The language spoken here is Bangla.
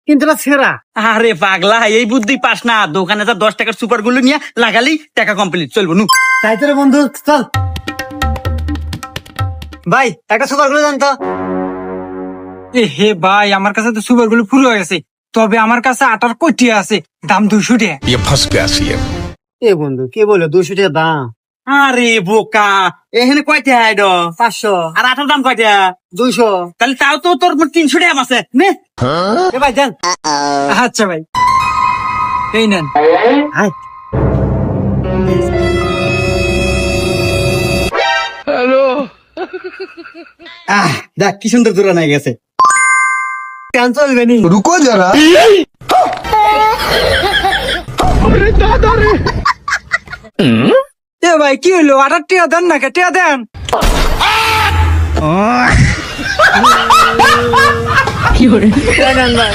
কিন্তু এটা ছেঁড়া। আরে পাগলা, এই বুদ্ধি পাস না। দোকানে যা 10 টাকার সুপার গুলো নিয়ে লাগালি টাকা কমপ্লিট, চলবো নু। তাই তো রে বন্ধু, চল। ভাই একটা সুপার গুলো জান তো। হে ভাই, আমার কাছে তো সুপার গুলো পুরো হয়ে গেছে, তবে আমার কাছে আটার কটিয়া আছে, দাম 200 টাকা। ये फंस गया सीएम। এ বন্ধু কি বলে, 200 টাকা দাম। আরে বোকা, এখানে কয়টা আইড? 500। আর আটার দাম কয়টা? 200। তাহলে তাও তো তোর 300 টাকা আছে নে। এ ভাই যান। আচ্ছা ভাই, এই নেন। আয়। দেখ কি সুন্দর দূরে নিয়ে গেছে। কেন চলবে নি? रुको जरा। এ ভাই কি হইলো, আটার টিয়া দেন না, টিয়া দেন। দেন ভাই।